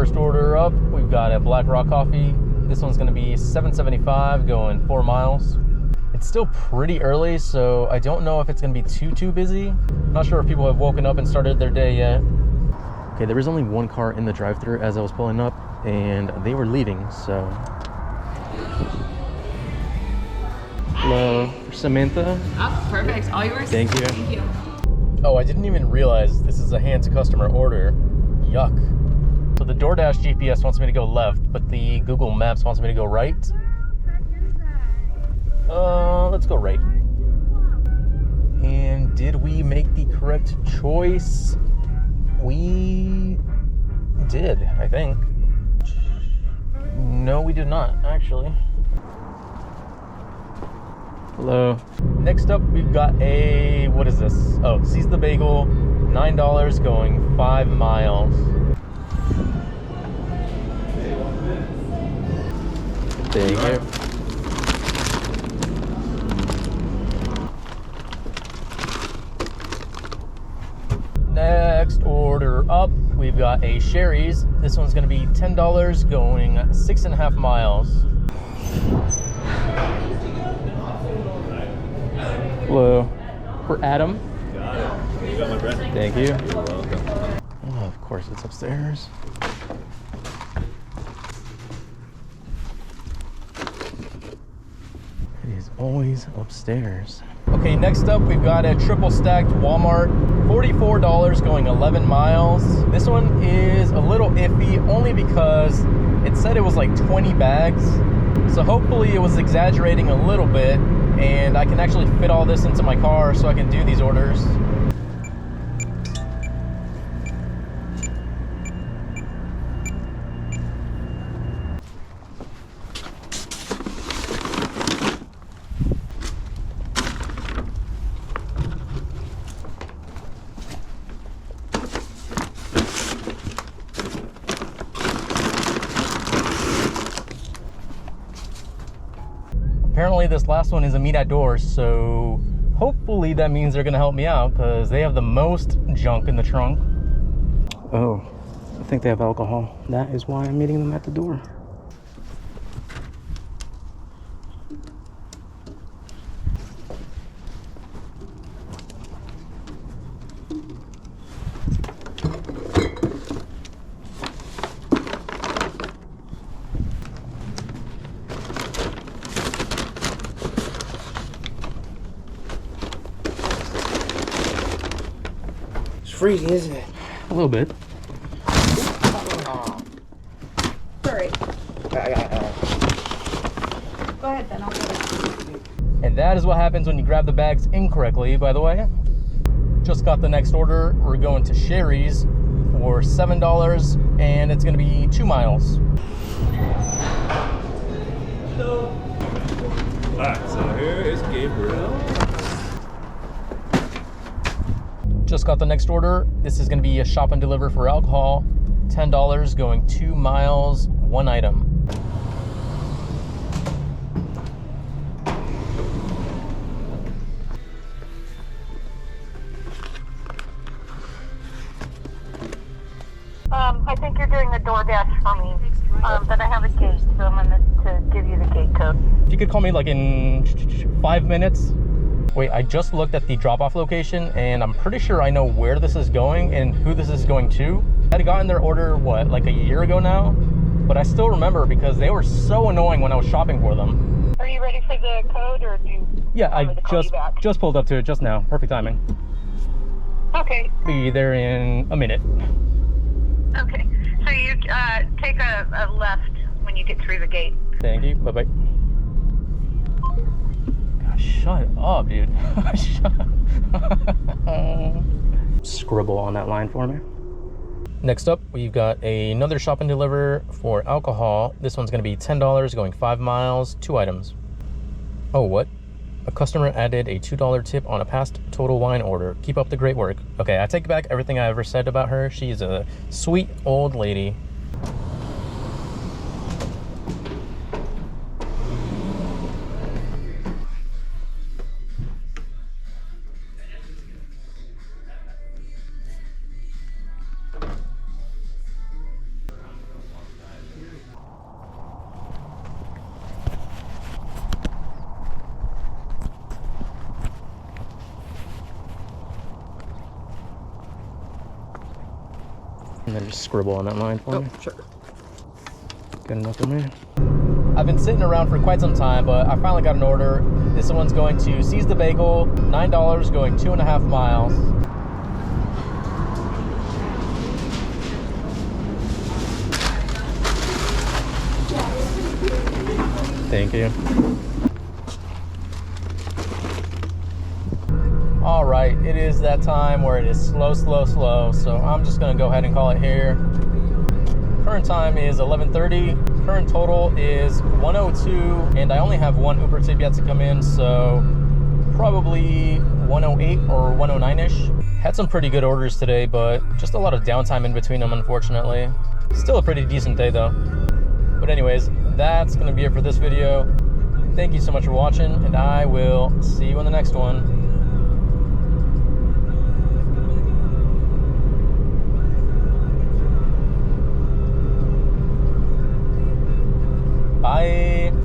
First order up, we've got a Black Rock coffee. This one's gonna be $7.75 going 4 miles. It's still pretty early, so I don't know if it's gonna be too busy. Not sure if people have woken up and started their day yet. Okay, there was only one car in the drive-thru as I was pulling up, and they were leaving, so. Hello, Samantha. Oh, perfect. All yours. Thank you. Thank you. Oh, I didn't even realize this is a hand-to-customer order. Yuck. So the DoorDash GPS wants me to go left, but the Google Maps wants me to go right. Let's go right. And did we make the correct choice? We did, I think. No, we did not, actually. Hello. Next up, we've got a, what is this? Oh, Seize the Bagel, $9 going 5 miles. Thank you. Next order up, we've got a Sherry's. This one's gonna be $10 going 6.5 miles. Hello. For Adam. Got it. You got my bread. Thank you. You're welcome. Oh, of course, it's upstairs. It is always upstairs. Okay, next up, we've got a triple stacked Walmart. $44 going 11 miles. This one is a little iffy only because it said it was like 20 bags. So hopefully it was exaggerating a little bit and I can actually fit all this into my car so I can do these orders. Apparently this last one is a meet outdoors, so hopefully that means they're gonna help me out because they have the most junk in the trunk. Oh, I think they have alcohol. That is why I'm meeting them at the door. Freezing, isn't it? A little bit. Sorry. Go ahead then, I'll get it. And that is what happens when you grab the bags incorrectly, by the way. Just got the next order. We're going to Sherry's for $7 and it's gonna be 2 miles. Hello. Alright, so here is Gabriel. Just got the next order. This is gonna be a shop and deliver for alcohol. $10 going 2 miles, 1 item. I think you're doing the DoorDash for me, but I have a gate, so I'm going to give you the gate code. If you could call me like in 5 minutes. Wait, I just looked at the drop-off location and I'm pretty sure I know where this is going and who this is going to. I had gotten their order, what, like a year ago now? But I still remember because they were so annoying when I was shopping for them. Are you ready for the code, or do you Yeah, want me to call you back? just pulled up to it just now. Perfect timing. Okay. Be there in a minute. Okay. So you take a left when you get through the gate. Thank you. Bye-bye. God, shut up, dude. Shut up. Scribble on that line for me. Next up, we've got another shop and deliver for alcohol. This one's going to be $10 going 5 miles, 2 items. Oh, what? A customer added a $2 tip on a past Total Wine order. Keep up the great work. Okay, I take back everything I ever said about her. She's a sweet old lady. And then just scribble on that line for me. Sure. Good enough for me. I've been sitting around for quite some time, but I finally got an order. This one's going to Seize the Bagel, $9, going 2.5 miles. Thank you. All right, it is that time where it is slow, so I'm just gonna go ahead and call it here. Current time is 11:30. Current total is 102, and I only have one Uber tip yet to come in, so probably 108 or 109-ish. Had some pretty good orders today, but just a lot of downtime in between them, unfortunately. Still a pretty decent day though. But anyways, that's gonna be it for this video. Thank you so much for watching, and I will see you in the next one.